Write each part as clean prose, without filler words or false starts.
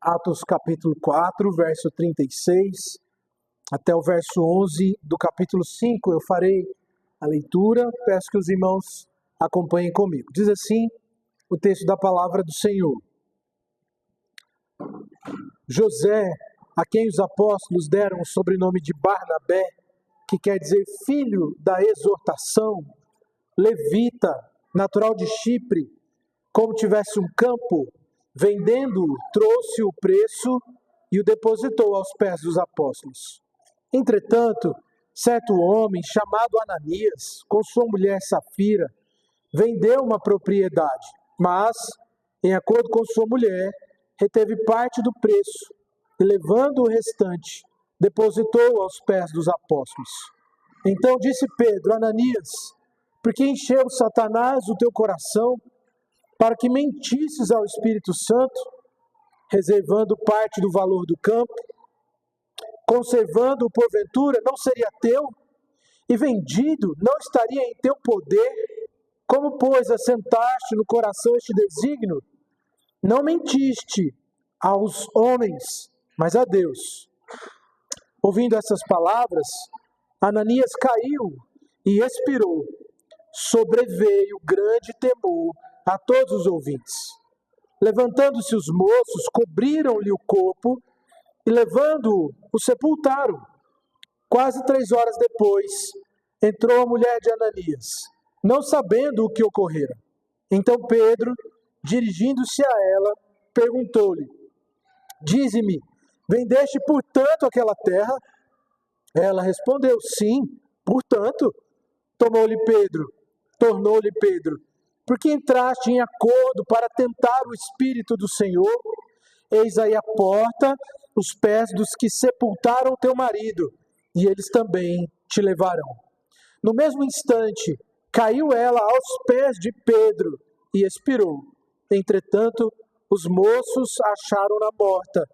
Atos capítulo 4, verso 36, até o verso 11 do capítulo 5. Eu farei a leitura, peço que os irmãos acompanhem comigo. Diz assim o texto da palavra do Senhor. José, a quem os apóstolos deram o sobrenome de Barnabé, que quer dizer filho da exortação, levita, natural de Chipre, como tivesse um campo, vendendo-o, trouxe o preço e o depositou aos pés dos apóstolos. Entretanto, certo homem, chamado Ananias, com sua mulher Safira, vendeu uma propriedade, mas, em acordo com sua mulher, reteve parte do preço e, levando o restante, depositou aos pés dos apóstolos. Então disse Pedro: Ananias, por que encheu Satanás o teu coração para que mentisses ao Espírito Santo, reservando parte do valor do campo, conservando-o porventura, não seria teu, e vendido não estaria em teu poder? Como, pois, assentaste no coração este desígnio? Não mentiste aos homens, mas a Deus. Ouvindo essas palavras, Ananias caiu e expirou. Sobreveio grande temor a todos os ouvintes. Levantando-se os moços, cobriram-lhe o corpo e, levando-o, o sepultaram. Quase 3 horas depois, entrou a mulher de Ananias, não sabendo o que ocorrera. Então Pedro, dirigindo-se a ela, perguntou-lhe: Dize-me, vendeste portanto aquela terra? Ela respondeu: Sim, portanto. Tornou-lhe Pedro: Porque entraste em acordo para tentar o Espírito do Senhor? Eis aí a porta, os pés dos que sepultaram teu marido, e eles também te levarão. No mesmo instante, caiu ela aos pés de Pedro e expirou. Entretanto, os moços acharam-na morta,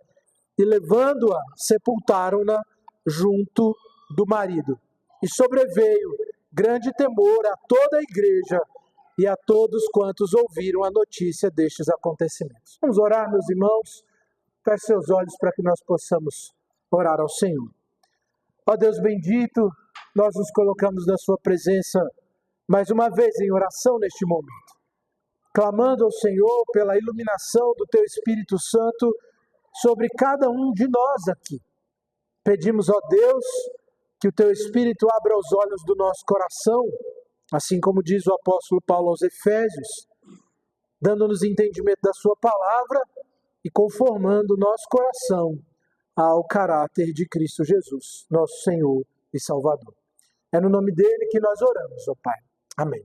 e levando-a, sepultaram-na junto do marido. E sobreveio grande temor a toda a igreja e a todos quantos ouviram a notícia destes acontecimentos. Vamos orar, meus irmãos? Feche seus olhos para que nós possamos orar ao Senhor. Ó Deus bendito, nós nos colocamos na sua presença mais uma vez em oração neste momento, clamando ao Senhor pela iluminação do teu Espírito Santo sobre cada um de nós aqui. Pedimos, ó Deus, que o teu Espírito abra os olhos do nosso coração, assim como diz o apóstolo Paulo aos Efésios, dando-nos entendimento da sua palavra e conformando o nosso coração ao caráter de Cristo Jesus, nosso Senhor e Salvador. É no nome dele que nós oramos, ó Pai. Amém.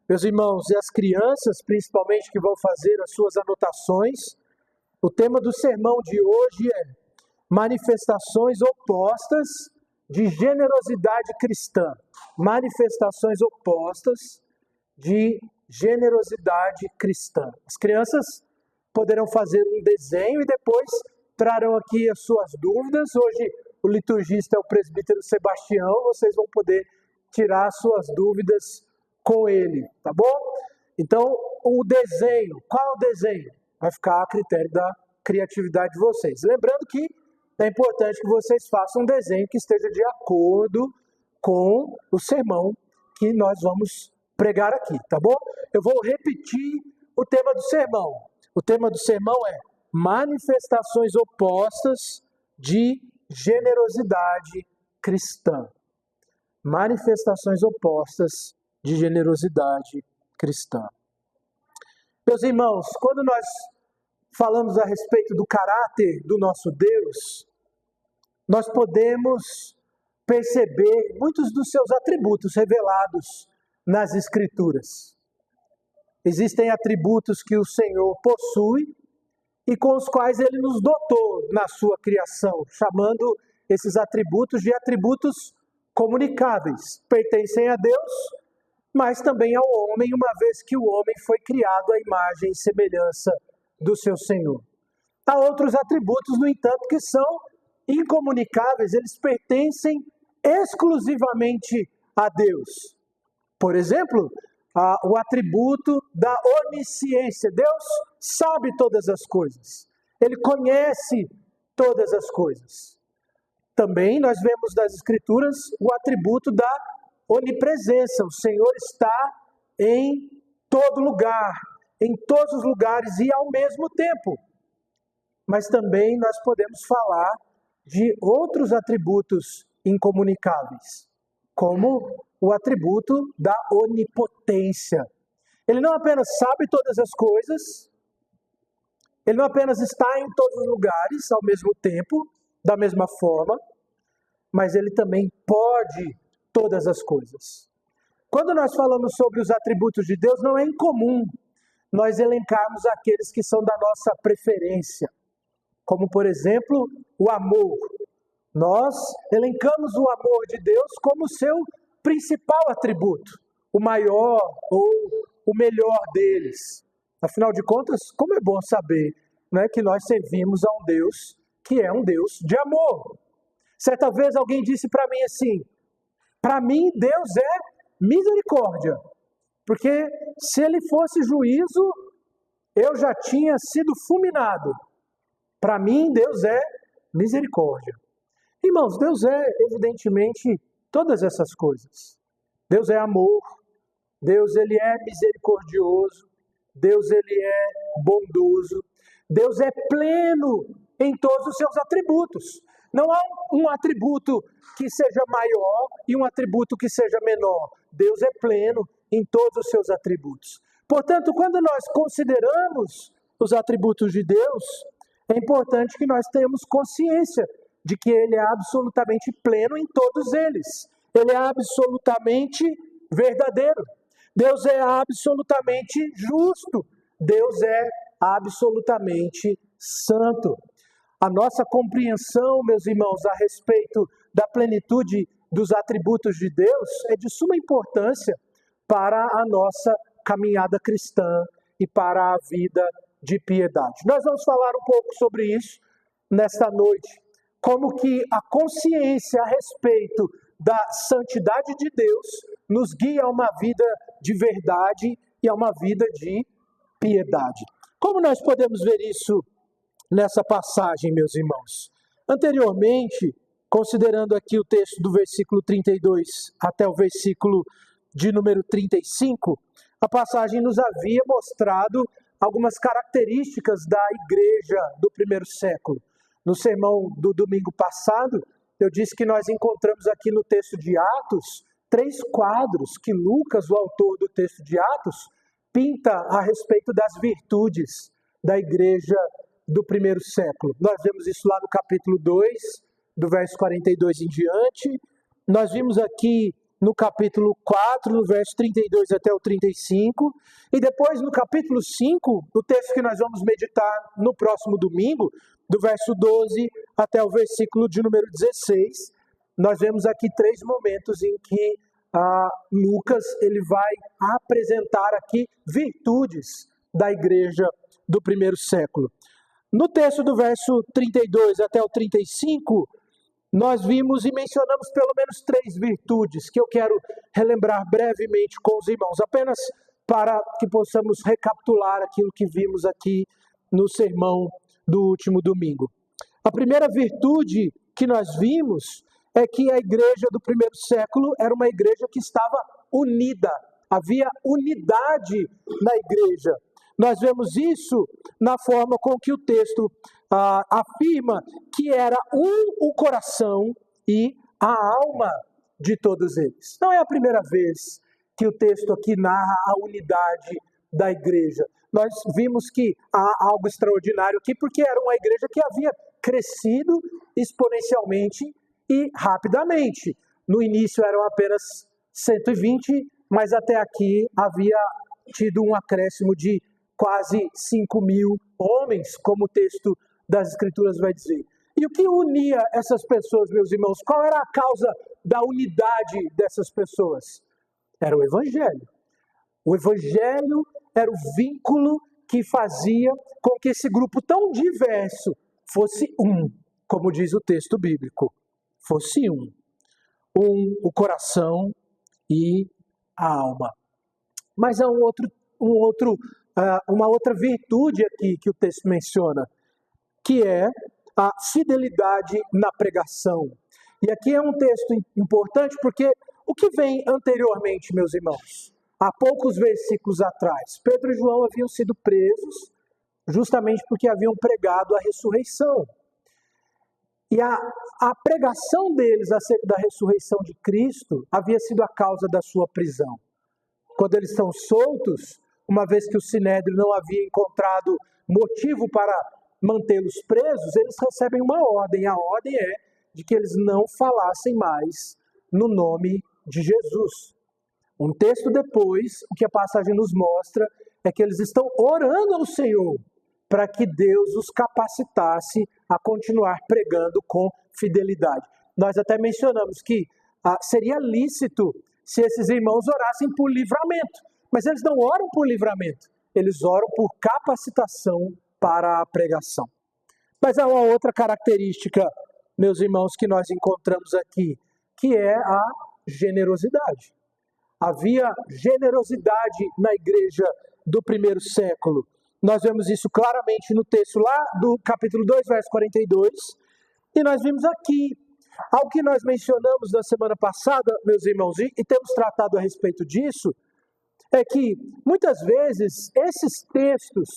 Meus irmãos, e as crianças, principalmente, que vão fazer as suas anotações, o tema do sermão de hoje é manifestações opostas de generosidade cristã. Manifestações opostas de generosidade cristã. As crianças poderão fazer um desenho e depois trarão aqui as suas dúvidas. Hoje o liturgista é o presbítero Sebastião, vocês vão poder tirar as suas dúvidas com ele, tá bom? Então, o desenho, qual é o desenho? Vai ficar a critério da criatividade de vocês. Lembrando que é importante que vocês façam um desenho que esteja de acordo com o sermão que nós vamos pregar aqui, tá bom? Eu vou repetir o tema do sermão. O tema do sermão é manifestações opostas de generosidade cristã. Manifestações opostas de generosidade cristã. Meus irmãos, quando nós falamos a respeito do caráter do nosso Deus, nós podemos perceber muitos dos seus atributos revelados nas Escrituras. Existem atributos que o Senhor possui e com os quais Ele nos dotou na sua criação, chamando esses atributos de atributos comunicáveis. Pertencem a Deus, mas também ao homem, uma vez que o homem foi criado à imagem e semelhança do seu Senhor. Há outros atributos, no entanto, que são incomunicáveis, eles pertencem exclusivamente a Deus. Por exemplo, o atributo da onisciência. Deus sabe todas as coisas. Ele conhece todas as coisas. Também nós vemos nas Escrituras o atributo da onipresença. O Senhor está em todo lugar, em todos os lugares e ao mesmo tempo. Mas também nós podemos falar de outros atributos incomunicáveis, como o atributo da onipotência. Ele não apenas sabe todas as coisas, ele não apenas está em todos os lugares ao mesmo tempo, da mesma forma, mas ele também pode todas as coisas. Quando nós falamos sobre os atributos de Deus, não é incomum nós elencarmos aqueles que são da nossa preferência, como, por exemplo, o amor. Nós elencamos o amor de Deus como seu principal atributo, o maior ou o melhor deles. Afinal de contas, como é bom saber, né, que nós servimos a um Deus que é um Deus de amor. Certa vez alguém disse para mim assim: para mim Deus é misericórdia, porque se ele fosse juízo, eu já tinha sido fulminado. Para mim Deus é misericórdia. Irmãos, Deus é evidentemente todas essas coisas. Deus é amor, Deus ele é misericordioso, Deus ele é bondoso, Deus é pleno em todos os seus atributos. Não há um atributo que seja maior e um atributo que seja menor. Deus é pleno em todos os seus atributos. Portanto, quando nós consideramos os atributos de Deus, é importante que nós tenhamos consciência de que Ele é absolutamente pleno em todos eles. Ele é absolutamente verdadeiro. Deus é absolutamente justo. Deus é absolutamente santo. A nossa compreensão, meus irmãos, a respeito da plenitude dos atributos de Deus é de suma importância para a nossa caminhada cristã e para a vida de piedade. Nós vamos falar um pouco sobre isso nesta noite, como que a consciência a respeito da santidade de Deus nos guia a uma vida de verdade e a uma vida de piedade. Como nós podemos ver isso nessa passagem, meus irmãos? Anteriormente, considerando aqui o texto do versículo 32 até o versículo de número 35, a passagem nos havia mostrado algumas características da igreja do primeiro século. No sermão do domingo passado, eu disse que nós encontramos aqui no texto de Atos 3 quadros que Lucas, o autor do texto de Atos, pinta a respeito das virtudes da igreja do primeiro século. Nós vemos isso lá no capítulo 2, do verso 42 em diante. Nós vimos aqui no capítulo 4, no verso 32 até o 35. E depois no capítulo 5, o texto que nós vamos meditar no próximo domingo, do verso 12 até o versículo de número 16, nós vemos aqui 3 momentos em que Lucas ele vai apresentar aqui virtudes da igreja do primeiro século. No texto do verso 32 até o 35, nós vimos e mencionamos pelo menos 3 virtudes que eu quero relembrar brevemente com os irmãos, apenas para que possamos recapitular aquilo que vimos aqui no sermão do último domingo. A primeira virtude que nós vimos é que a igreja do primeiro século era uma igreja que estava unida, havia unidade na igreja. Nós vemos isso na forma com que o texto afirma que era o coração e a alma de todos eles. Não é a primeira vez que o texto aqui narra a unidade da igreja. Nós vimos que há algo extraordinário aqui, porque era uma igreja que havia crescido exponencialmente e rapidamente. No início eram apenas 120, mas até aqui havia tido um acréscimo de quase 5.000 homens, como o texto das Escrituras vai dizer. E o que unia essas pessoas, meus irmãos? Qual era a causa da unidade dessas pessoas? Era o Evangelho. O Evangelho era o vínculo que fazia com que esse grupo tão diverso fosse um, como diz o texto bíblico. Fosse um. O coração e a alma. Mas há uma outra virtude aqui que o texto menciona. que é a fidelidade na pregação. E aqui é um texto importante porque o que vem anteriormente, meus irmãos? Há poucos versículos atrás, Pedro e João haviam sido presos justamente porque haviam pregado a ressurreição. E a pregação deles acerca da ressurreição de Cristo havia sido a causa da sua prisão. Quando eles são soltos, uma vez que o Sinédrio não havia encontrado motivo para mantê-los presos, eles recebem uma ordem. A ordem é de que eles não falassem mais no nome de Jesus. Um texto depois, o que a passagem nos mostra é que eles estão orando ao Senhor para que Deus os capacitasse a continuar pregando com fidelidade. Nós até mencionamos que seria lícito se esses irmãos orassem por livramento, mas eles não oram por livramento, eles oram por capacitação para a pregação. Mas há uma outra característica, meus irmãos, que nós encontramos aqui, que é a generosidade. Havia generosidade na igreja do primeiro século. Nós vemos isso claramente no texto lá do capítulo 2, verso 42. E nós vimos aqui, ao que nós mencionamos na semana passada, meus irmãos, e temos tratado a respeito disso, é que muitas vezes esses textos,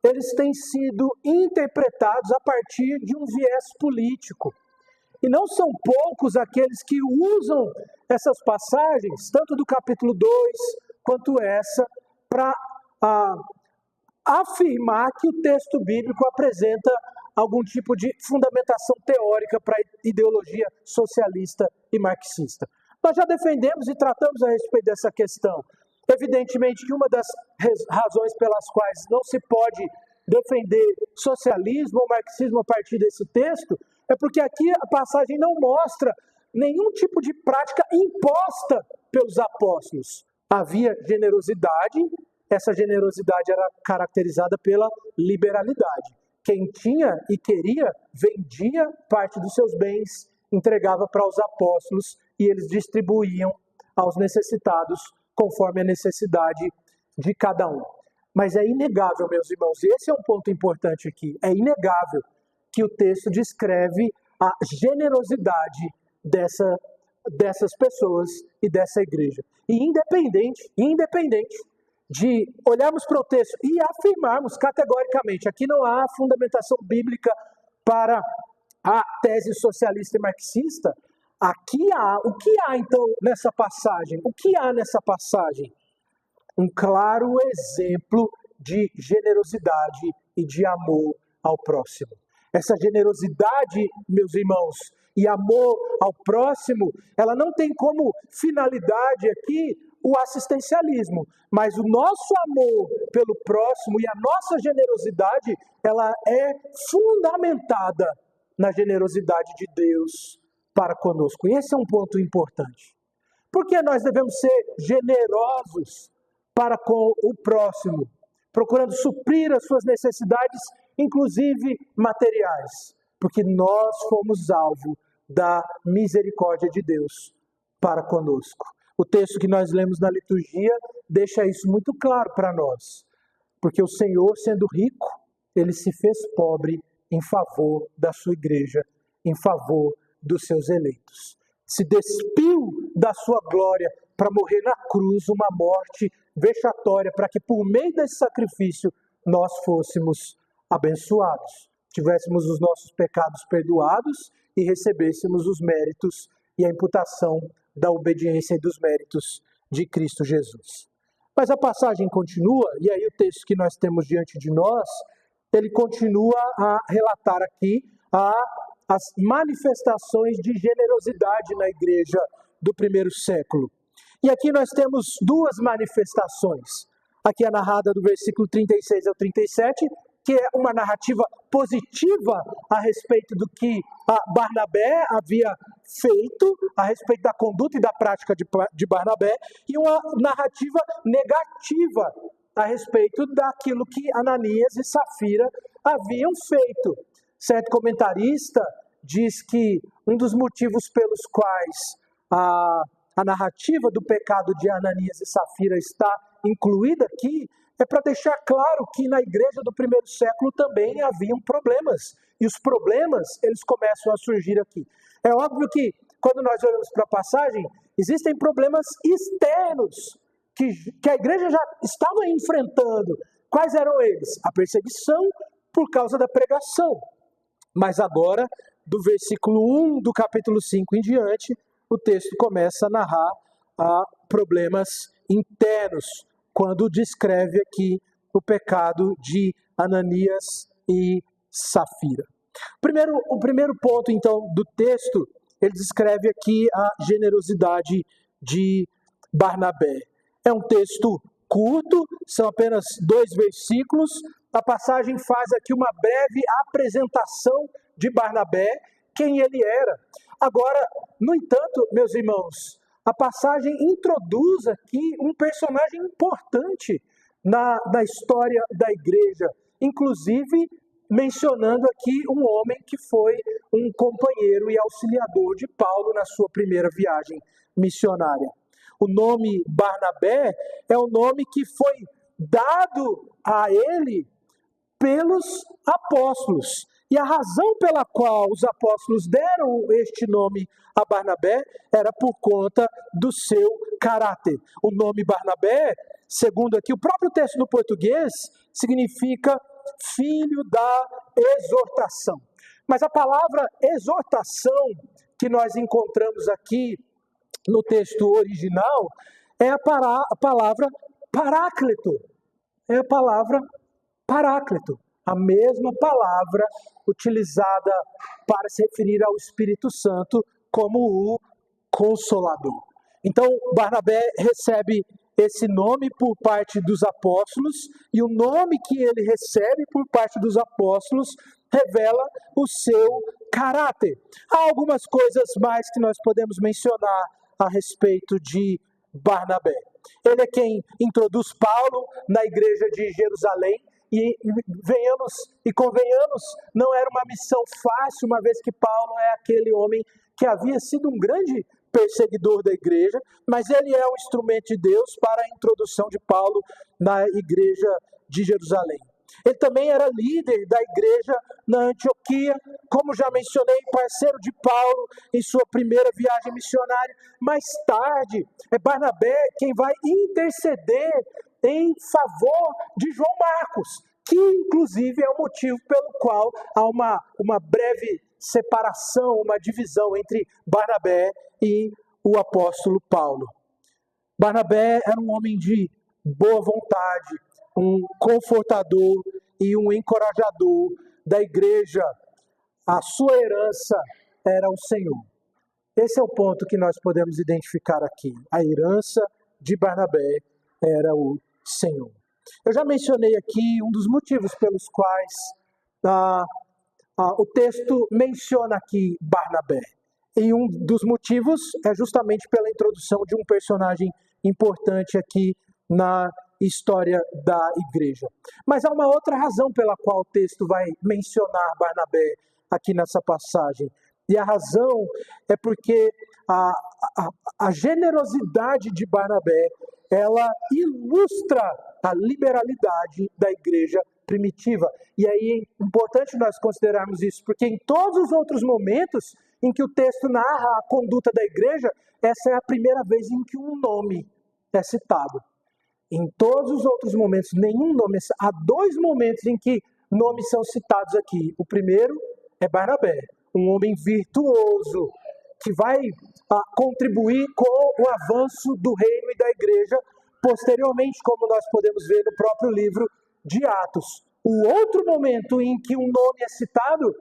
eles têm sido interpretados a partir de um viés político. E não são poucos aqueles que usam essas passagens, tanto do capítulo 2 quanto essa, para afirmar que o texto bíblico apresenta algum tipo de fundamentação teórica para a ideologia socialista e marxista. Nós já defendemos e tratamos a respeito dessa questão. Evidentemente que uma das razões pelas quais não se pode defender socialismo ou marxismo a partir desse texto é porque aqui a passagem não mostra nenhum tipo de prática imposta pelos apóstolos. Havia generosidade, essa generosidade era caracterizada pela liberalidade. Quem tinha e queria, vendia parte dos seus bens, entregava para os apóstolos e eles distribuíam aos necessitados conforme a necessidade de cada um. Mas é inegável, meus irmãos, e esse é um ponto importante aqui, é inegável que o texto descreve a generosidade dessas pessoas e dessa igreja. E independente de olharmos para o texto e afirmarmos categoricamente, aqui não há fundamentação bíblica para a tese socialista e marxista, aqui há, o que há então nessa passagem? O que há nessa passagem? Um claro exemplo de generosidade e de amor ao próximo. Essa generosidade, meus irmãos, e amor ao próximo, ela não tem como finalidade aqui o assistencialismo, mas o nosso amor pelo próximo e a nossa generosidade, ela é fundamentada na generosidade de Deus para conosco. E esse é um ponto importante. Porque nós devemos ser generosos para com o próximo, procurando suprir as suas necessidades, inclusive materiais, porque nós fomos alvo da misericórdia de Deus para conosco. O texto que nós lemos na liturgia deixa isso muito claro para nós, porque o Senhor, sendo rico, ele se fez pobre em favor da sua igreja, em favor dos seus eleitos. Se despiu da sua glória para morrer na cruz, uma morte vexatória, para que por meio desse sacrifício nós fôssemos abençoados, tivéssemos os nossos pecados perdoados e recebêssemos os méritos e a imputação da obediência e dos méritos de Cristo Jesus. Mas a passagem continua, e aí o texto que nós temos diante de nós, ele continua a relatar aqui as manifestações de generosidade na igreja do primeiro século. E aqui nós temos duas manifestações. Aqui é narrada do versículo 36 ao 37, que é uma narrativa positiva a respeito do que Barnabé havia feito, a respeito da conduta e da prática de Barnabé, e uma narrativa negativa a respeito daquilo que Ananias e Safira haviam feito. Certo comentarista diz que um dos motivos pelos quais a narrativa do pecado de Ananias e Safira está incluída aqui é para deixar claro que na igreja do primeiro século também haviam problemas E os problemas, eles começam a surgir aqui. É óbvio que, quando nós olhamos para a passagem, existem problemas externos que a igreja já estava enfrentando. Quais eram eles? A perseguição por causa da pregação. Mas agora, do versículo 1 do capítulo 5 em diante, o texto começa a narrar problemas internos, quando descreve aqui o pecado de Ananias e Safira. O primeiro ponto, então, do texto, ele descreve aqui a generosidade de Barnabé. É um texto curto, são apenas 2 versículos. A passagem faz aqui uma breve apresentação de Barnabé, quem ele era. Agora, no entanto, meus irmãos, a passagem introduz aqui um personagem importante na história da igreja, inclusive mencionando aqui um homem que foi um companheiro e auxiliador de Paulo na sua primeira viagem missionária. O nome Barnabé é o nome que foi dado a ele pelos apóstolos. E a razão pela qual os apóstolos deram este nome a Barnabé era por conta do seu caráter. O nome Barnabé, segundo aqui o próprio texto no português, significa filho da exortação. Mas a palavra exortação que nós encontramos aqui no texto original é a palavra paráclito. É a palavra paráclito. A mesma palavra utilizada para se referir ao Espírito Santo como o Consolador. Então, Barnabé recebe esse nome por parte dos apóstolos, e o nome que ele recebe por parte dos apóstolos revela o seu caráter. Há algumas coisas mais que nós podemos mencionar a respeito de Barnabé. Ele é quem introduz Paulo na igreja de Jerusalém, e venhamos e convenhamos, não era uma missão fácil, uma vez que Paulo é aquele homem que havia sido um grande perseguidor da igreja, mas ele é um instrumento de Deus para a introdução de Paulo na igreja de Jerusalém. Ele também era líder da igreja na Antioquia, como já mencionei, parceiro de Paulo em sua primeira viagem missionária. Mais tarde, é Barnabé quem vai interceder em favor de João Marcos, que inclusive é o motivo pelo qual há uma breve separação, uma divisão entre Barnabé e o apóstolo Paulo. Barnabé era um homem de boa vontade, um confortador e um encorajador da igreja. A sua herança era o Senhor. Esse é o ponto que nós podemos identificar aqui. A herança de Barnabé era o Senhor. Eu já mencionei aqui um dos motivos pelos quais o texto menciona aqui Barnabé. E um dos motivos é justamente pela introdução de um personagem importante aqui na história da igreja. Mas há uma outra razão pela qual o texto vai mencionar Barnabé aqui nessa passagem. E a razão é porque a generosidade de Barnabé, ela ilustra a liberalidade da igreja primitiva. E aí é importante nós considerarmos isso, porque em todos os outros momentos em que o texto narra a conduta da igreja, essa é a primeira vez em que um nome é citado. Em todos os outros momentos, nenhum nome. Há 2 momentos em que nomes são citados aqui. O primeiro é Barnabé, um homem virtuoso, que vai contribuir com o avanço do reino e da igreja, posteriormente, como nós podemos ver no próprio livro de Atos. O outro momento em que um nome é citado,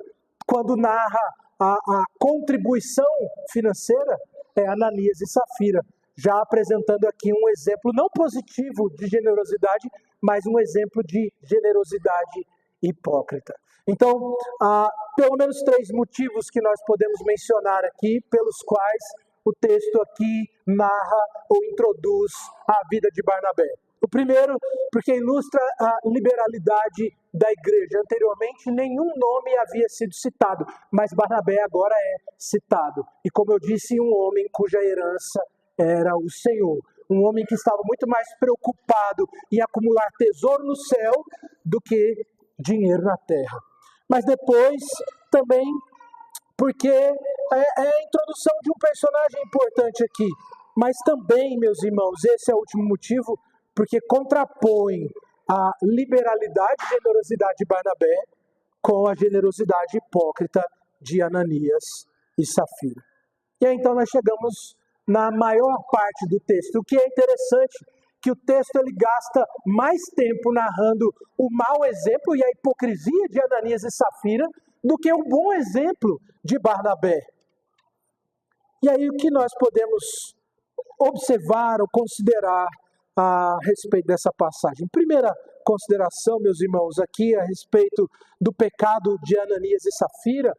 quando narra a contribuição financeira, é Ananias e Safira, já apresentando aqui um exemplo não positivo de generosidade, mas um exemplo de generosidade hipócrita. Então, há pelo menos 3 motivos que nós podemos mencionar aqui, pelos quais o texto aqui narra ou introduz a vida de Barnabé. O primeiro, porque ilustra a liberalidade da igreja. Anteriormente, nenhum nome havia sido citado, mas Barnabé agora é citado. E como eu disse, um homem cuja herança era o Senhor. Um homem que estava muito mais preocupado em acumular tesouro no céu do que dinheiro na terra. mas depois também porque é a introdução de um personagem importante aqui. Mas também, meus irmãos, esse é o último motivo, porque contrapõe a liberalidade e generosidade de Barnabé com a generosidade hipócrita de Ananias e Safira. E aí então nós chegamos na maior parte do texto. O que é interessante, que o texto ele gasta mais tempo narrando o mau exemplo e a hipocrisia de Ananias e Safira do que o bom exemplo de Barnabé. E aí o que nós podemos observar ou considerar a respeito dessa passagem? Primeira consideração, meus irmãos, aqui a respeito do pecado de Ananias e Safira,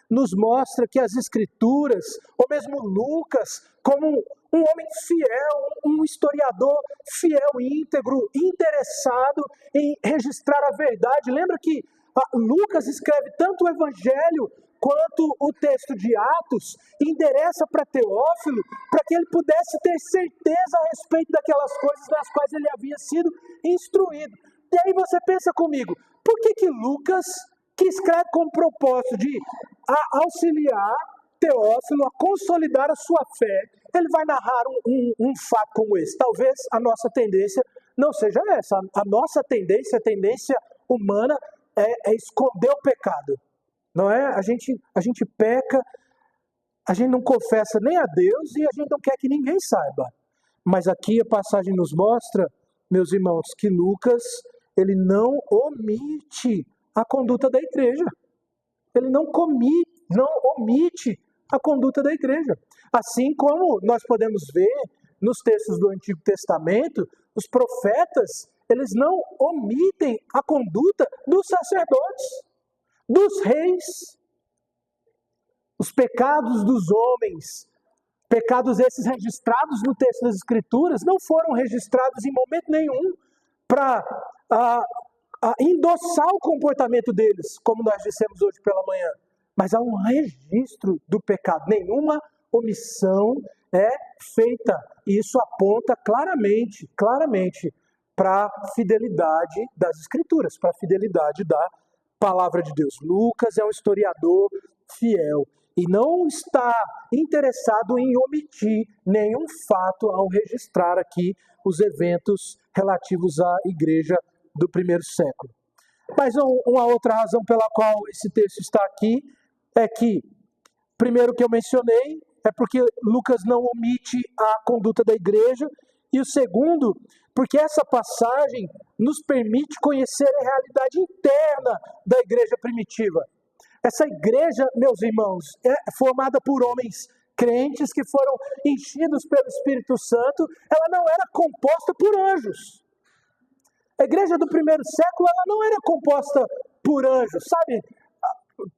nos mostra que as Escrituras, ou mesmo Lucas, como um homem fiel, um historiador fiel, íntegro, interessado em registrar a verdade. Lembra que Lucas escreve tanto o Evangelho quanto o texto de Atos, e endereça para Teófilo, para que ele pudesse ter certeza a respeito daquelas coisas nas quais ele havia sido instruído. E aí você pensa comigo, por que Lucas, que escreve com o propósito de auxiliar Teófilo a consolidar a sua fé, ele vai narrar um fato como esse? Talvez a nossa tendência não seja essa. A nossa tendência, a tendência humana, é esconder o pecado. Não é? A gente peca, a gente não confessa nem a Deus e a gente não quer que ninguém saiba. Mas aqui a passagem nos mostra, meus irmãos, que Lucas, ele não omite a conduta da igreja. Ele não omite a conduta da igreja. Assim como nós podemos ver nos textos do Antigo Testamento, os profetas, eles não omitem a conduta dos sacerdotes, dos reis. Os pecados dos homens, pecados esses registrados no texto das Escrituras, não foram registrados em momento nenhum para endossar o comportamento deles, como nós dissemos hoje pela manhã. Mas há um registro do pecado. Nenhuma omissão é feita. E isso aponta claramente para a fidelidade das Escrituras, para a fidelidade da palavra de Deus. Lucas é um historiador fiel e não está interessado em omitir nenhum fato ao registrar aqui os eventos relativos à igreja do primeiro século. Mas uma outra razão pela qual esse texto está aqui é que, primeiro que eu mencionei, é porque Lucas não omite a conduta da igreja, e o segundo, porque essa passagem nos permite conhecer a realidade interna da igreja primitiva. Essa igreja, meus irmãos, é formada por homens crentes que foram enchidos pelo Espírito Santo, ela não era composta por anjos. A igreja do primeiro século, ela não era composta por anjos, sabe?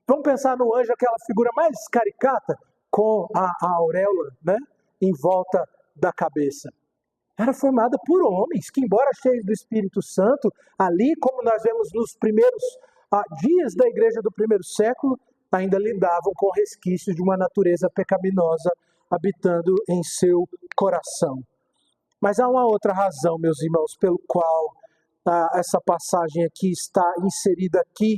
Vamos pensar no anjo, aquela figura mais caricata, com a auréola, né, em volta da cabeça. Era formada por homens que, embora cheios do Espírito Santo, ali, como nós vemos nos primeiros dias da igreja do primeiro século, ainda lidavam com resquícios de uma natureza pecaminosa habitando em seu coração. Mas há uma outra razão, meus irmãos, pelo qual essa passagem aqui está inserida aqui,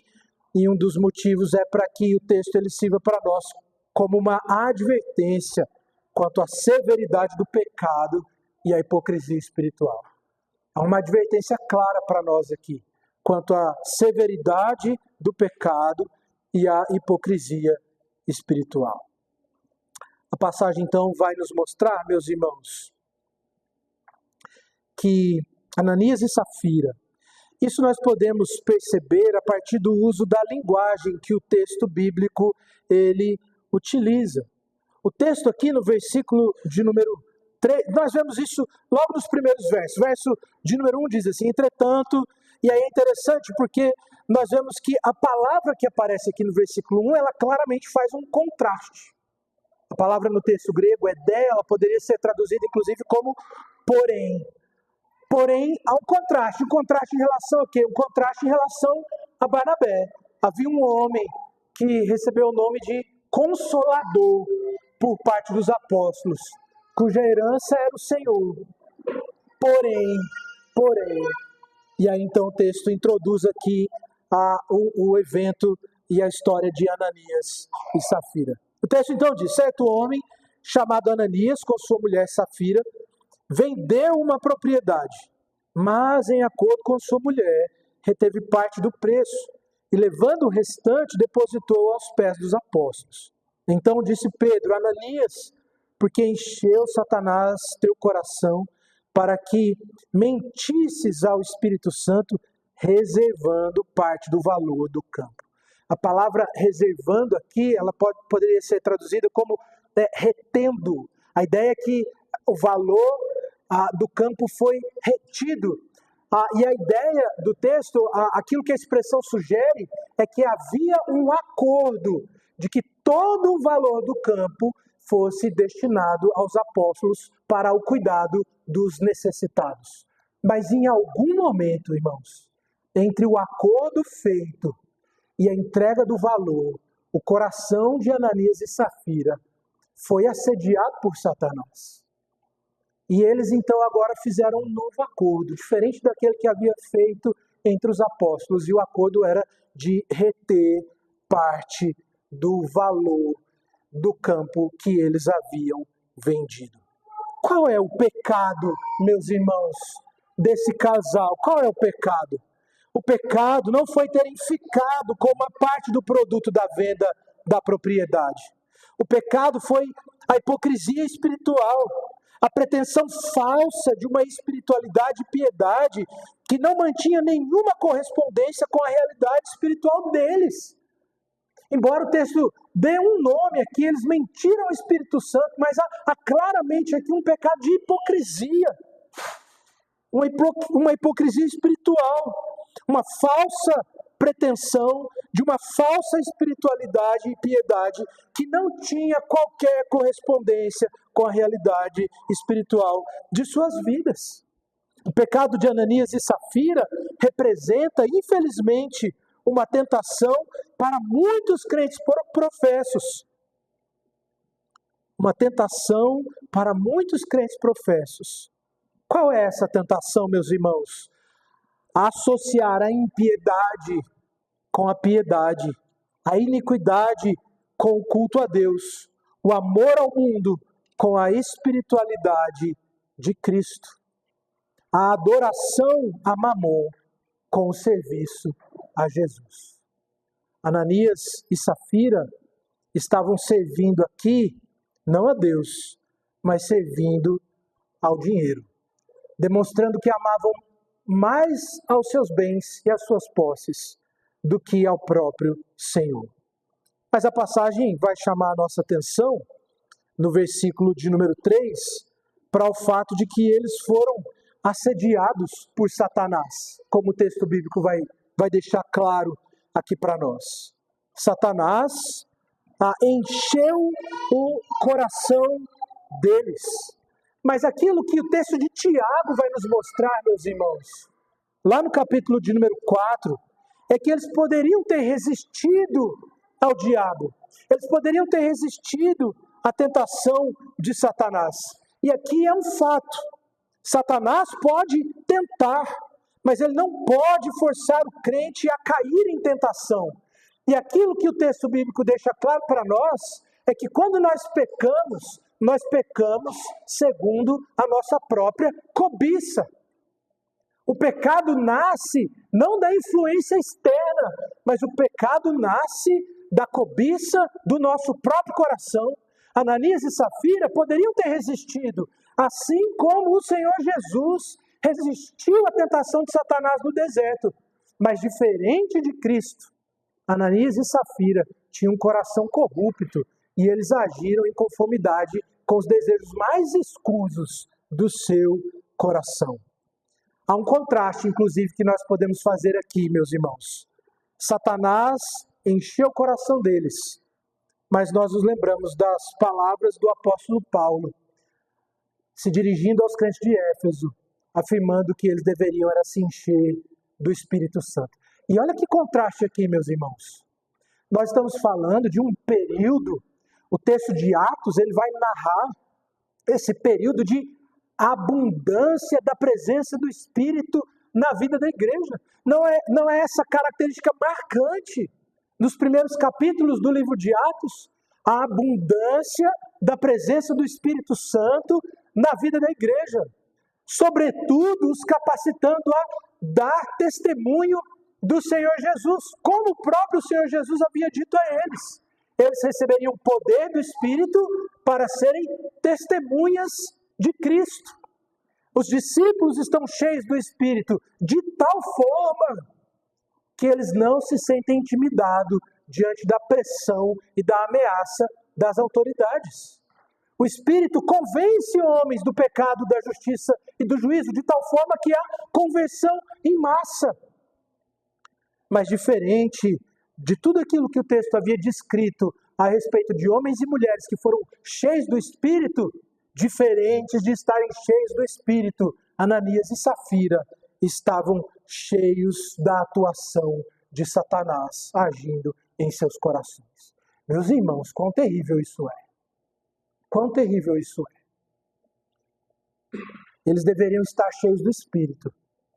e um dos motivos é para que o texto ele sirva para nós como uma advertência quanto à severidade do pecado e à hipocrisia espiritual. Há uma advertência clara para nós aqui quanto à severidade do pecado e à hipocrisia espiritual. A passagem então vai nos mostrar, meus irmãos, que Ananias e Safira, isso nós podemos perceber a partir do uso da linguagem que o texto bíblico ele utiliza. O texto aqui no versículo de número 3, nós vemos isso logo nos primeiros versos. Verso de número 1 diz assim, entretanto, e aí é interessante porque nós vemos que a palavra que aparece aqui no versículo 1, ela claramente faz um contraste. A palavra no texto grego, ela poderia ser traduzida inclusive como porém. Porém, há um contraste. Um contraste em relação a quê? Um contraste em relação a Barnabé. Havia um homem que recebeu o nome de Consolador por parte dos apóstolos, cuja herança era o Senhor. Porém, e aí então o texto introduz aqui o evento e a história de Ananias e Safira. O texto então diz: certo homem chamado Ananias, com sua mulher Safira, vendeu uma propriedade, mas em acordo com sua mulher, reteve parte do preço e, levando o restante, depositou aos pés dos apóstolos. Então disse Pedro: Ananias, porque encheu Satanás teu coração para que mentisses ao Espírito Santo, reservando parte do valor do campo. A palavra reservando aqui, ela poderia ser traduzida como retendo. A ideia é que o valor do campo foi retido. E a ideia do texto, aquilo que a expressão sugere, é que havia um acordo de que todo o valor do campo fosse destinado aos apóstolos para o cuidado dos necessitados. Mas em algum momento, irmãos, entre o acordo feito e a entrega do valor, o coração de Ananias e Safira foi assediado por Satanás. E eles então agora fizeram um novo acordo, diferente daquele que havia feito entre os apóstolos. E o acordo era de reter parte do valor do campo que eles haviam vendido. Qual é o pecado, meus irmãos, desse casal? Qual é o pecado? O pecado não foi terem ficado com uma parte do produto da venda da propriedade. O pecado foi a hipocrisia espiritual, a pretensão falsa de uma espiritualidade e piedade que não mantinha nenhuma correspondência com a realidade espiritual deles. Embora o texto dê um nome aqui, eles mentiram ao Espírito Santo, mas há claramente aqui um pecado de hipocrisia, uma hipocrisia espiritual, uma falsa pretensão de uma falsa espiritualidade e piedade que não tinha qualquer correspondência com a realidade espiritual de suas vidas. O pecado de Ananias e Safira representa, infelizmente, uma tentação para muitos crentes professos. Uma tentação para muitos crentes professos. Qual é essa tentação, meus irmãos? Associar a impiedade com a piedade, a iniquidade com o culto a Deus, o amor ao mundo com a espiritualidade de Cristo, a adoração a Mamon com o serviço a Jesus. Ananias e Safira estavam servindo aqui, não a Deus, mas servindo ao dinheiro, demonstrando que amavam mais aos seus bens e às suas posses do que ao próprio Senhor. Mas a passagem vai chamar a nossa atenção, no versículo de número 3, para o fato de que eles foram assediados por Satanás, como o texto bíblico vai deixar claro aqui para nós. Satanás encheu o coração deles. Mas aquilo que o texto de Tiago vai nos mostrar, meus irmãos, lá no capítulo de número 4, é que eles poderiam ter resistido ao diabo. Eles poderiam ter resistido à tentação de Satanás. E aqui é um fato. Satanás pode tentar, mas ele não pode forçar o crente a cair em tentação. E aquilo que o texto bíblico deixa claro para nós é que quando nós pecamos segundo a nossa própria cobiça. O pecado nasce não da influência externa, mas o pecado nasce da cobiça do nosso próprio coração. Ananias e Safira poderiam ter resistido, assim como o Senhor Jesus resistiu à tentação de Satanás no deserto. Mas diferente de Cristo, Ananias e Safira tinham um coração corrupto e eles agiram em conformidade com os desejos mais escusos do seu coração. Há um contraste, inclusive, que nós podemos fazer aqui, meus irmãos. Satanás encheu o coração deles, mas nós nos lembramos das palavras do apóstolo Paulo, se dirigindo aos crentes de Éfeso, afirmando que eles deveriam era se encher do Espírito Santo. E olha que contraste aqui, meus irmãos. Nós estamos falando de um período, o texto de Atos, ele vai narrar esse período de abundância da presença do Espírito na vida da igreja. Não é essa característica marcante nos primeiros capítulos do livro de Atos, a abundância da presença do Espírito Santo na vida da igreja, sobretudo os capacitando a dar testemunho do Senhor Jesus, como o próprio Senhor Jesus havia dito a eles. Eles receberiam poder do Espírito para serem testemunhas de Cristo. Os discípulos estão cheios do Espírito de tal forma que eles não se sentem intimidados diante da pressão e da ameaça das autoridades. O Espírito convence homens do pecado, da justiça e do juízo de tal forma que há conversão em massa. Mas diferente de tudo aquilo que o texto havia descrito a respeito de homens e mulheres que foram cheios do Espírito, diferentes de estarem cheios do Espírito, Ananias e Safira estavam cheios da atuação de Satanás agindo em seus corações. Meus irmãos, quão terrível isso é. Quão terrível isso é. Eles deveriam estar cheios do Espírito,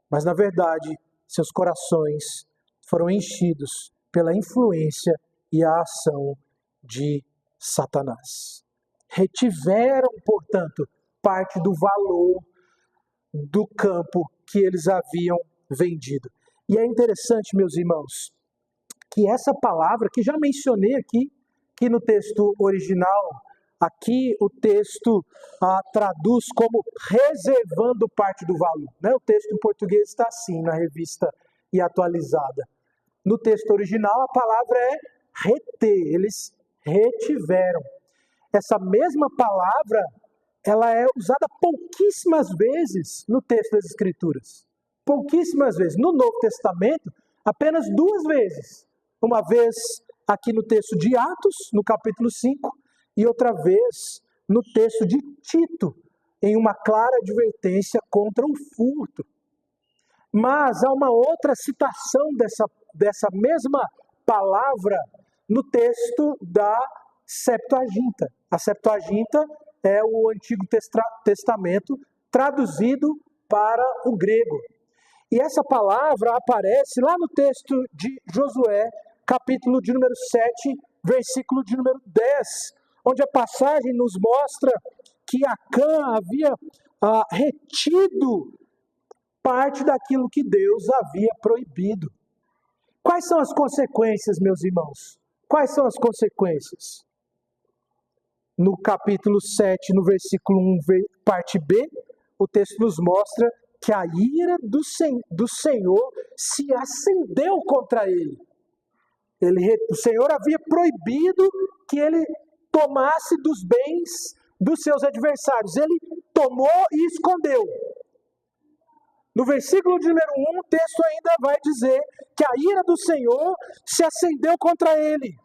mas na verdade seus corações foram enchidos pela influência e a ação de Satanás. Retiveram, portanto, parte do valor do campo que eles haviam vendido. E é interessante, meus irmãos, que essa palavra, que já mencionei aqui, que no texto original, aqui o texto traduz como reservando parte do valor. Né? O texto em português está assim, na revista e atualizada. No texto original, a palavra é reter, eles retiveram. Essa mesma palavra, ela é usada pouquíssimas vezes no texto das Escrituras. Pouquíssimas vezes. No Novo Testamento, apenas 2 vezes. Uma vez aqui no texto de Atos, no capítulo 5, e outra vez no texto de Tito, em uma clara advertência contra o furto. Mas há uma outra citação dessa mesma palavra no texto da Septuaginta. A Septuaginta é o Antigo Testamento traduzido para o grego. E essa palavra aparece lá no texto de Josué, capítulo de número 7, versículo de número 10, onde a passagem nos mostra que Acã havia retido parte daquilo que Deus havia proibido. Quais são as consequências, meus irmãos? Quais são as consequências? No capítulo 7, no versículo 1, parte B, o texto nos mostra que a ira do Senhor se acendeu contra ele. O Senhor havia proibido que ele tomasse dos bens dos seus adversários. Ele tomou e escondeu. No versículo de número 1, o texto ainda vai dizer que a ira do Senhor se acendeu contra ele.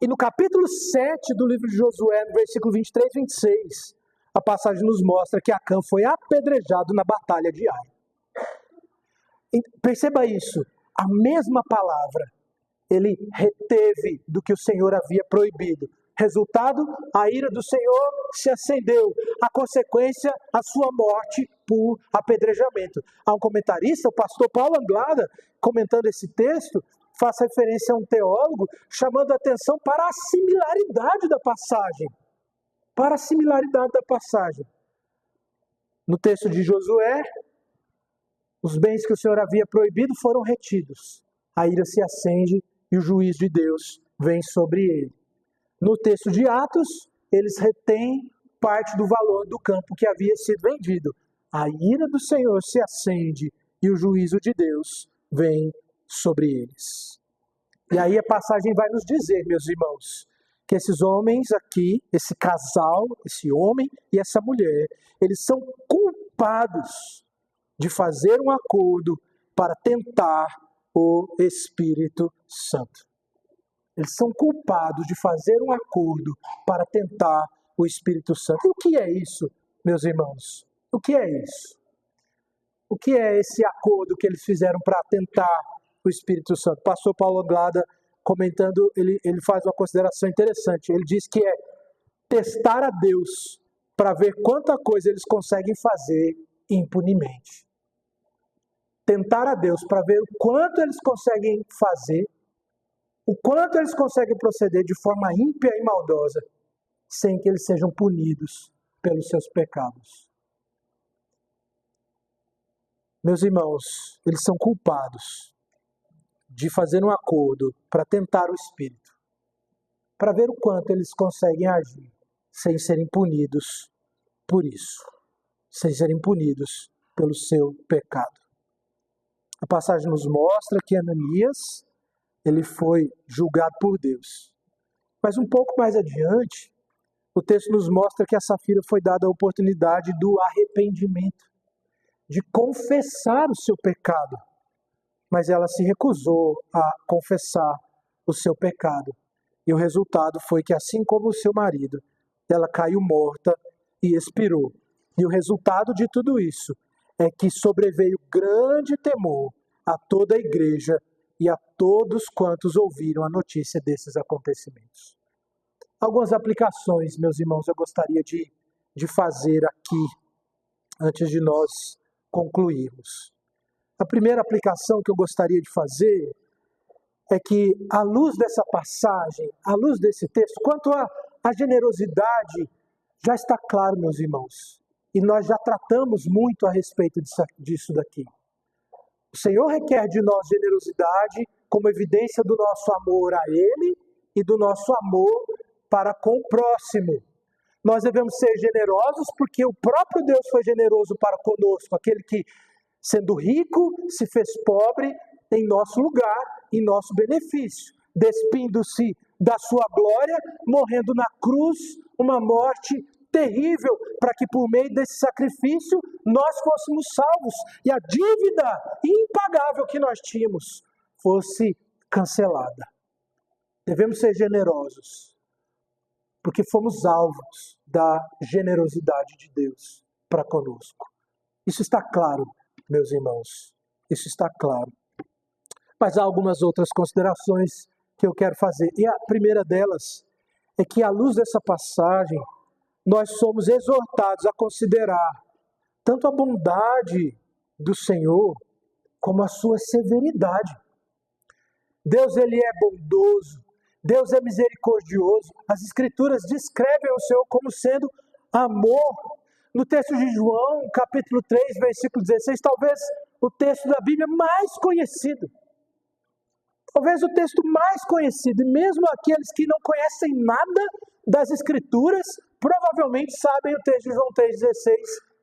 E no capítulo 7 do livro de Josué, no versículo 23 e 26, a passagem nos mostra que Acã foi apedrejado na batalha de Ai. Perceba isso, a mesma palavra, ele reteve do que o Senhor havia proibido. Resultado, a ira do Senhor se acendeu. A consequência, a sua morte por apedrejamento. Há um comentarista, o pastor Paulo Anglada, comentando esse texto, faz referência a um teólogo, chamando a atenção para a similaridade da passagem. Para a similaridade da passagem. No texto de Josué, os bens que o Senhor havia proibido foram retidos. A ira se acende e o juízo de Deus vem sobre ele. No texto de Atos, eles retêm parte do valor do campo que havia sido vendido. A ira do Senhor se acende e o juízo de Deus vem sobre eles. E aí a passagem vai nos dizer, meus irmãos, que esses homens aqui, esse casal, esse homem e essa mulher, eles são culpados de fazer um acordo para tentar o Espírito Santo. Eles são culpados de fazer um acordo para tentar o Espírito Santo. E o que é isso, meus irmãos? O que é isso? O que é esse acordo que eles fizeram para tentar o Espírito Santo? O pastor Paulo Anglada, comentando, ele faz uma consideração interessante. Ele diz que é testar a Deus para ver quanta coisa eles conseguem fazer impunemente. Tentar a Deus para ver o quanto eles conseguem fazer o quanto eles conseguem proceder de forma ímpia e maldosa, sem que eles sejam punidos pelos seus pecados. Meus irmãos, eles são culpados de fazer um acordo para tentar o Espírito, para ver o quanto eles conseguem agir sem serem punidos por isso, sem serem punidos pelo seu pecado. A passagem nos mostra que Ananias, ele foi julgado por Deus. Mas um pouco mais adiante, o texto nos mostra que a Safira foi dada a oportunidade do arrependimento, de confessar o seu pecado. Mas ela se recusou a confessar o seu pecado. E o resultado foi que, assim como o seu marido, ela caiu morta e expirou. E o resultado de tudo isso é que sobreveio grande temor a toda a igreja e a todos quantos ouviram a notícia desses acontecimentos. Algumas aplicações, meus irmãos, eu gostaria de fazer aqui, antes de nós concluirmos. A primeira aplicação que eu gostaria de fazer é que, à luz dessa passagem, à luz desse texto, quanto à generosidade, já está claro, meus irmãos, e nós já tratamos muito a respeito disso daqui. O Senhor requer de nós generosidade como evidência do nosso amor a Ele e do nosso amor para com o próximo. Nós devemos ser generosos porque o próprio Deus foi generoso para conosco, aquele que, sendo rico, se fez pobre em nosso lugar, em nosso benefício, despindo-se da sua glória, morrendo na cruz, uma morte terrível, para que por meio desse sacrifício nós fôssemos salvos e a dívida impagável que nós tínhamos fosse cancelada. Devemos ser generosos, porque fomos alvos da generosidade de Deus para conosco. Isso está claro, meus irmãos, isso está claro. Mas há algumas outras considerações que eu quero fazer. E a primeira delas é que, à luz dessa passagem, nós somos exortados a considerar tanto a bondade do Senhor como a sua severidade. Deus, ele é bondoso, Deus é misericordioso. As Escrituras descrevem o Senhor como sendo amor. No texto de João, capítulo 3, versículo 16, talvez o texto da Bíblia mais conhecido. Talvez o texto mais conhecido, e mesmo aqueles que não conhecem nada das Escrituras, provavelmente sabem o texto de João 3,16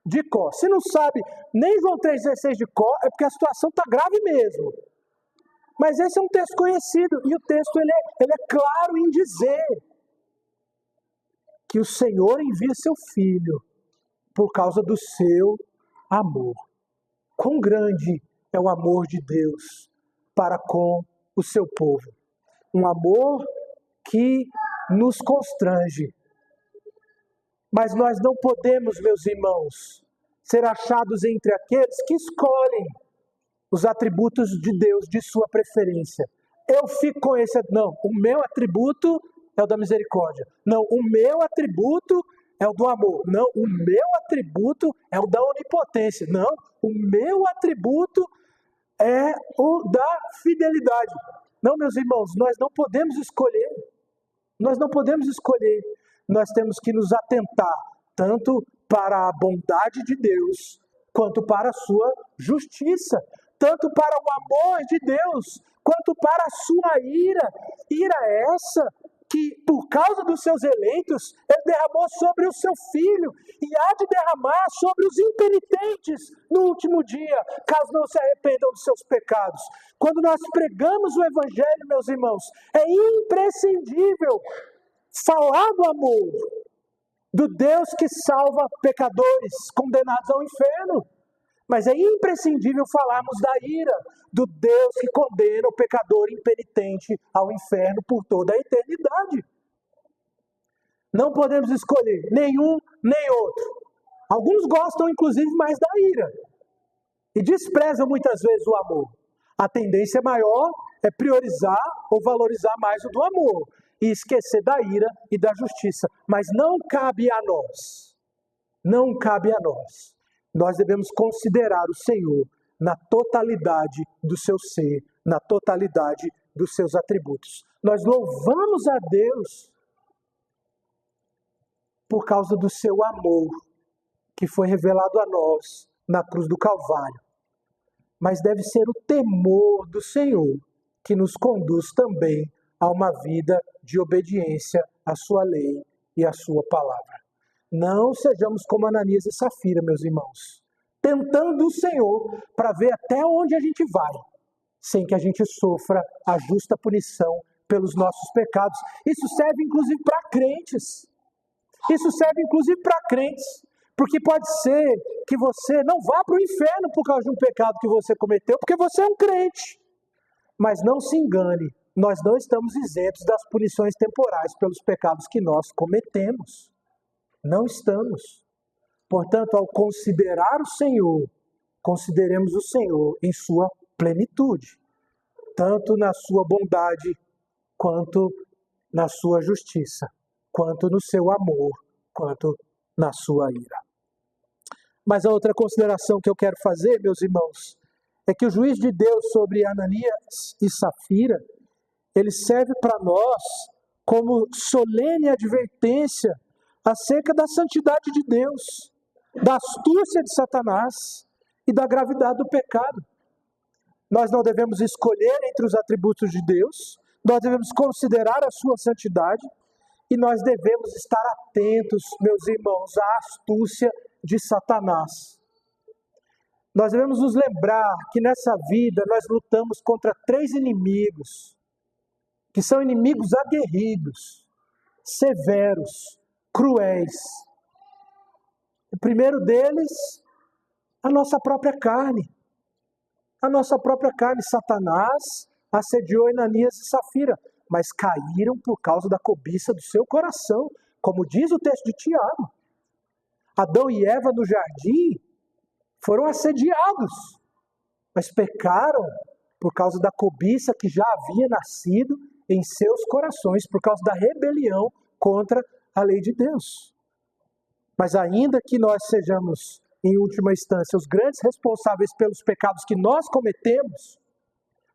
de cor. Se não sabe nem João 3,16 de cor, é porque a situação está grave mesmo. Mas esse é um texto conhecido, e o texto ele é claro em dizer que o Senhor envia seu Filho por causa do seu amor. Quão grande é o amor de Deus para com o seu povo. Um amor que nos constrange. Mas nós não podemos, meus irmãos, ser achados entre aqueles que escolhem os atributos de Deus de sua preferência. Eu fico com esse... Não, o meu atributo é o da misericórdia. Não, o meu atributo é o do amor. Não, o meu atributo é o da onipotência. Não, o meu atributo é o da fidelidade. Não, meus irmãos, nós não podemos escolher. Nós não podemos escolher. Nós temos que nos atentar tanto para a bondade de Deus, quanto para a sua justiça. Tanto para o amor de Deus, quanto para a sua ira. Ira essa que, por causa dos seus eleitos, Ele derramou sobre o seu Filho e há de derramar sobre os impenitentes no último dia, caso não se arrependam dos seus pecados. Quando nós pregamos o Evangelho, meus irmãos, é imprescindível falar do amor, do Deus que salva pecadores condenados ao inferno. Mas é imprescindível falarmos da ira, do Deus que condena o pecador impenitente ao inferno por toda a eternidade. Não podemos escolher nenhum nem outro. Alguns gostam, inclusive, mais da ira e desprezam muitas vezes o amor. A tendência maior é priorizar ou valorizar mais o do amor e esquecer da ira e da justiça. Mas não cabe a nós. Não cabe a nós. Nós devemos considerar o Senhor na totalidade do seu ser, na totalidade dos seus atributos. Nós louvamos a Deus por causa do seu amor, que foi revelado a nós na cruz do Calvário. Mas deve ser o temor do Senhor que nos conduz também a uma vida de obediência à sua lei e à sua palavra. Não sejamos como Ananias e Safira, meus irmãos, tentando o Senhor para ver até onde a gente vai, sem que a gente sofra a justa punição pelos nossos pecados. Isso serve inclusive para crentes. Isso serve inclusive para crentes. Porque pode ser que você não vá para o inferno por causa de um pecado que você cometeu, porque você é um crente. Mas não se engane, nós não estamos isentos das punições temporais pelos pecados que nós cometemos. Não estamos. Portanto, ao considerar o Senhor, consideremos o Senhor em sua plenitude, tanto na sua bondade, quanto na sua justiça, quanto no seu amor, quanto na sua ira. Mas a outra consideração que eu quero fazer, meus irmãos, é que o juízo de Deus sobre Ananias e Safira, ele serve para nós como solene advertência acerca da santidade de Deus, da astúcia de Satanás e da gravidade do pecado. Nós não devemos escolher entre os atributos de Deus, nós devemos considerar a sua santidade e nós devemos estar atentos, meus irmãos, à astúcia de Satanás. Nós devemos nos lembrar que nessa vida nós lutamos contra 3 inimigos, que são inimigos aguerridos, severos, cruéis. O primeiro deles, a nossa própria carne. A nossa própria carne. Satanás assediou Ananias e Safira, mas caíram por causa da cobiça do seu coração, como diz o texto de Tiago. Adão e Eva no jardim foram assediados, mas pecaram por causa da cobiça que já havia nascido em seus corações, por causa da rebelião contra a lei de Deus. Mas ainda que nós sejamos, em última instância, os grandes responsáveis pelos pecados que nós cometemos,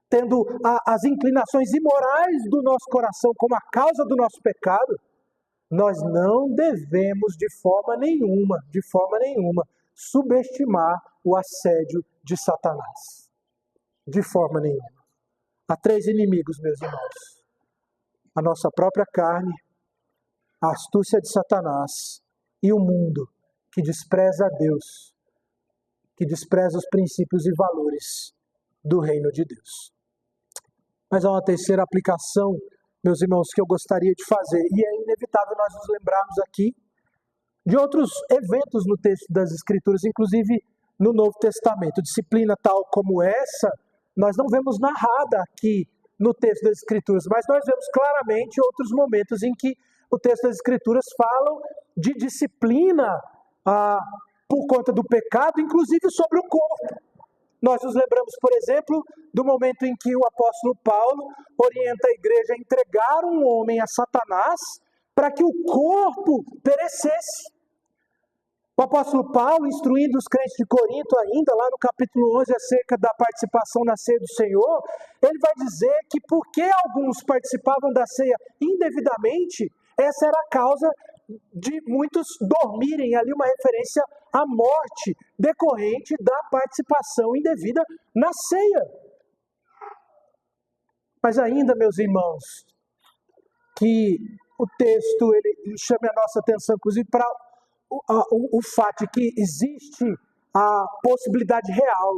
tendo as inclinações imorais do nosso coração como a causa do nosso pecado, nós não devemos de forma nenhuma, subestimar o assédio de Satanás. De forma nenhuma. Há 3 inimigos, meus irmãos. A nossa própria carne, a astúcia de Satanás e o mundo que despreza a Deus, que despreza os princípios e valores do reino de Deus. Mas há uma terceira aplicação, meus irmãos, que eu gostaria de fazer, e é inevitável nós nos lembrarmos aqui de outros eventos no texto das Escrituras, inclusive no Novo Testamento. Disciplina tal como essa, nós não vemos narrada aqui no texto das Escrituras, mas nós vemos claramente outros momentos em que o texto das Escrituras falam de disciplina por conta do pecado, inclusive sobre o corpo. Nós nos lembramos, por exemplo, do momento em que o apóstolo Paulo orienta a igreja a entregar um homem a Satanás para que o corpo perecesse. O apóstolo Paulo, instruindo os crentes de Corinto ainda, lá no capítulo 11, acerca da participação na ceia do Senhor, ele vai dizer que porque alguns participavam da ceia indevidamente, essa era a causa de muitos dormirem, ali uma referência à morte decorrente da participação indevida na ceia. Mas ainda, meus irmãos, que o texto ele chame a nossa atenção, inclusive, para o fato de que existe a possibilidade real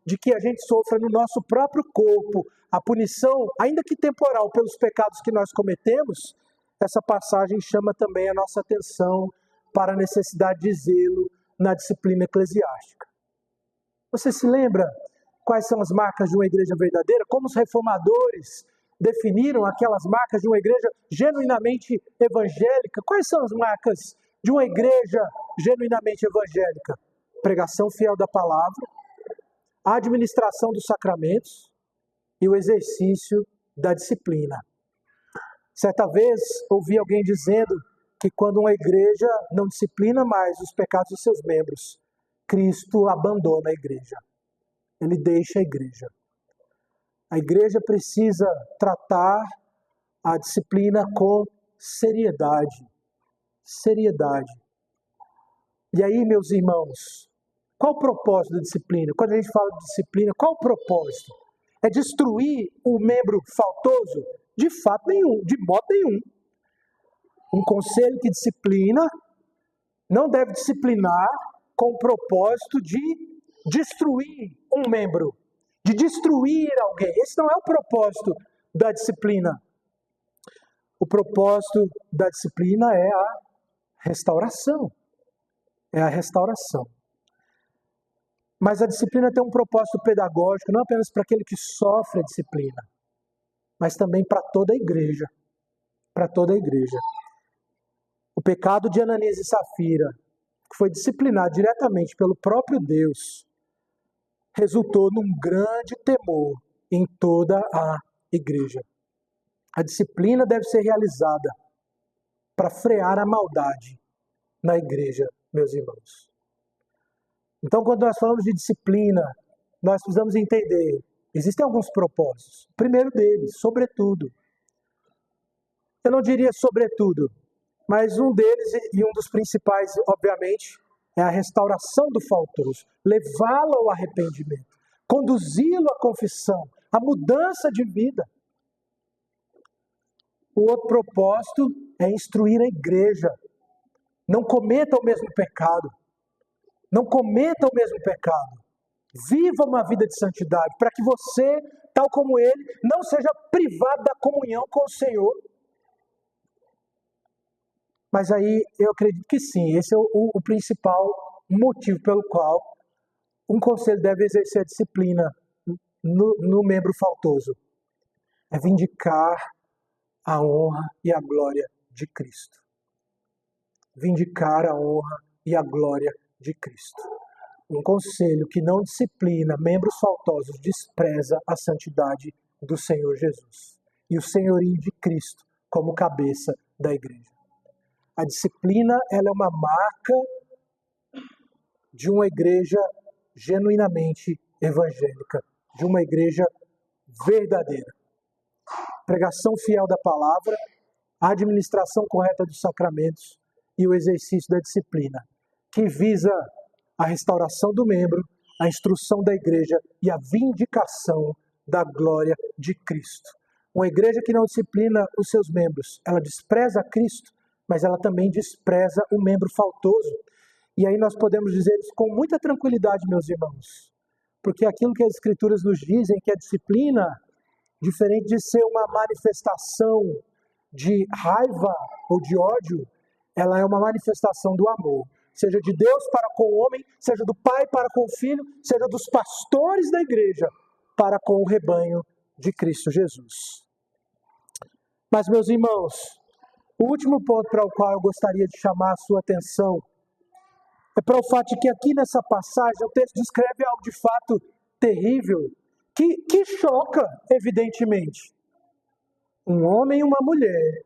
de que a gente sofra no nosso próprio corpo a punição, ainda que temporal, pelos pecados que nós cometemos. Essa passagem chama também a nossa atenção para a necessidade de zelo na disciplina eclesiástica. Você se lembra quais são as marcas de uma igreja verdadeira? Como os reformadores definiram aquelas marcas de uma igreja genuinamente evangélica? Quais são as marcas de uma igreja genuinamente evangélica? Pregação fiel da palavra, a administração dos sacramentos e o exercício da disciplina. Certa vez ouvi alguém dizendo que quando uma igreja não disciplina mais os pecados dos seus membros, Cristo abandona a igreja. Ele deixa a igreja. A igreja precisa tratar a disciplina com seriedade. Seriedade. E aí, meus irmãos, qual o propósito da disciplina? Quando a gente fala de disciplina, qual o propósito? É destruir o membro faltoso? De fato nenhum, de modo nenhum. Um conselho que disciplina não deve disciplinar com o propósito de destruir um membro, de destruir alguém. Esse não é o propósito da disciplina. O propósito da disciplina é a restauração. É a restauração. Mas a disciplina tem um propósito pedagógico, não apenas para aquele que sofre a disciplina, mas também para toda a igreja. Para toda a igreja. O pecado de Ananias e Safira, que foi disciplinado diretamente pelo próprio Deus, resultou num grande temor em toda a igreja. A disciplina deve ser realizada para frear a maldade na igreja, meus irmãos. Então, quando nós falamos de disciplina, nós precisamos entender, existem alguns propósitos. O primeiro deles, sobretudo. Eu não diria sobretudo, mas um deles, e um dos principais, obviamente, é a restauração do faltoso, levá-lo ao arrependimento, conduzi-lo à confissão, à mudança de vida. O outro propósito é instruir a igreja. Não cometa o mesmo pecado. Não cometa o mesmo pecado. Viva uma vida de santidade, para que você, tal como ele, não seja privado da comunhão com o Senhor. Mas aí eu acredito que sim, esse é o principal motivo pelo qual um conselho deve exercer a disciplina no membro faltoso. É vindicar a honra e a glória de Cristo. Vindicar a honra e a glória de Cristo. Um conselho que não disciplina membros faltosos despreza a santidade do Senhor Jesus e o senhorio de Cristo como cabeça da igreja. A disciplina, ela é uma marca de uma igreja genuinamente evangélica, de uma igreja verdadeira. Pregação fiel da palavra, a administração correta dos sacramentos e o exercício da disciplina, que visa a restauração do membro, a instrução da igreja e a vindicação da glória de Cristo. Uma igreja que não disciplina os seus membros, ela despreza Cristo, mas ela também despreza o membro faltoso. E aí nós podemos dizer isso com muita tranquilidade, meus irmãos, porque aquilo que as Escrituras nos dizem, que a disciplina, diferente de ser uma manifestação de raiva ou de ódio, ela é uma manifestação do amor. Seja de Deus para com o homem, seja do pai para com o filho, seja dos pastores da igreja para com o rebanho de Cristo Jesus. Mas, meus irmãos, o último ponto para o qual eu gostaria de chamar a sua atenção é para o fato de que aqui nessa passagem o texto descreve algo de fato terrível, que choca, evidentemente. Um homem e uma mulher,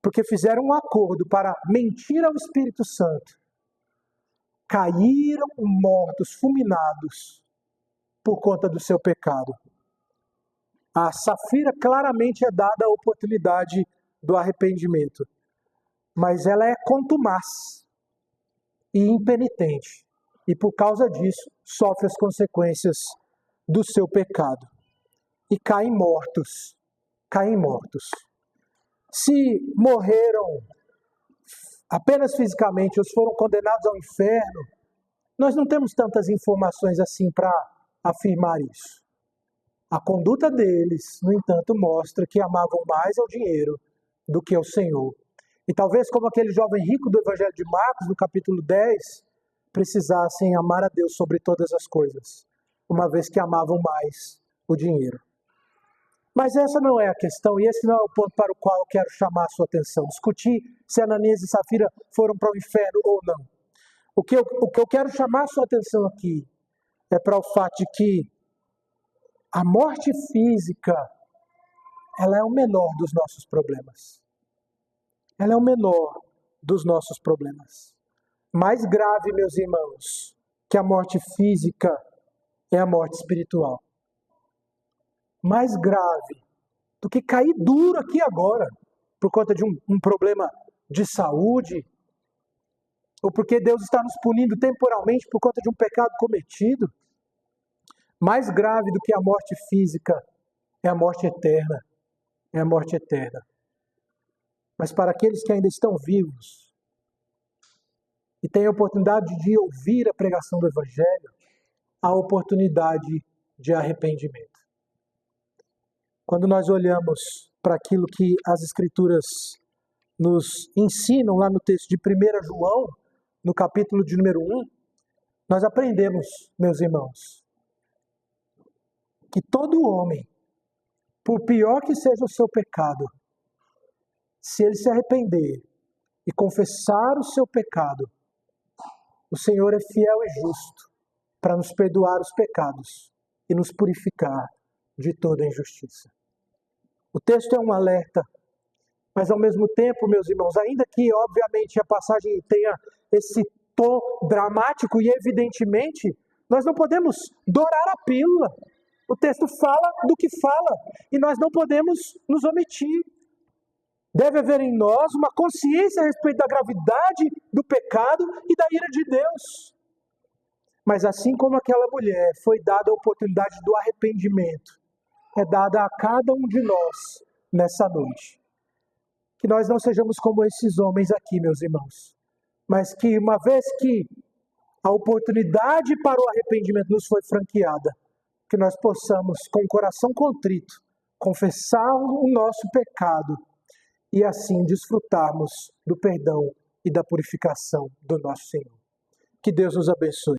porque fizeram um acordo para mentir ao Espírito Santo, caíram mortos, fulminados, por conta do seu pecado. A Safira claramente é dada a oportunidade do arrependimento, mas ela é contumaz e impenitente, e por causa disso sofre as consequências do seu pecado. E caem mortos. Se morreram apenas fisicamente, ou foram condenados ao inferno, nós não temos tantas informações assim para afirmar isso. A conduta deles, no entanto, mostra que amavam mais ao dinheiro do que ao Senhor. E talvez como aquele jovem rico do Evangelho de Marcos, no capítulo 10, precisassem amar a Deus sobre todas as coisas, uma vez que amavam mais o dinheiro. Mas essa não é a questão, e esse não é o ponto para o qual eu quero chamar a sua atenção. Discutir se Ananias e Safira foram para o inferno ou não. O que eu quero chamar a sua atenção aqui é para o fato de que a morte física, ela é o menor dos nossos problemas. Ela é o menor dos nossos problemas. Mais grave, meus irmãos, que a morte física é a morte espiritual. mais grave do que cair duro aqui agora, por conta de um problema de saúde, ou porque Deus está nos punindo temporalmente por conta de um pecado cometido. Mais grave do que a morte física é a morte eterna. É a morte eterna. Mas para aqueles que ainda estão vivos e têm a oportunidade de ouvir a pregação do Evangelho, há oportunidade de arrependimento. Quando nós olhamos para aquilo que as Escrituras nos ensinam lá no texto de 1 João, no capítulo de número 1, nós aprendemos, meus irmãos, que todo homem, por pior que seja o seu pecado, se ele se arrepender e confessar o seu pecado, o Senhor é fiel e justo para nos perdoar os pecados e nos purificar de toda injustiça. O texto é um alerta, mas ao mesmo tempo, meus irmãos, ainda que obviamente a passagem tenha esse tom dramático e evidentemente, nós não podemos dourar a pílula. O texto fala do que fala e nós não podemos nos omitir. Deve haver em nós uma consciência a respeito da gravidade do pecado e da ira de Deus. Mas assim como aquela mulher foi dada a oportunidade do arrependimento, é dada a cada um de nós nessa noite. Que nós não sejamos como esses homens aqui, meus irmãos, mas que uma vez que a oportunidade para o arrependimento nos foi franqueada, que nós possamos, com o coração contrito, confessar o nosso pecado e assim desfrutarmos do perdão e da purificação do nosso Senhor. Que Deus nos abençoe.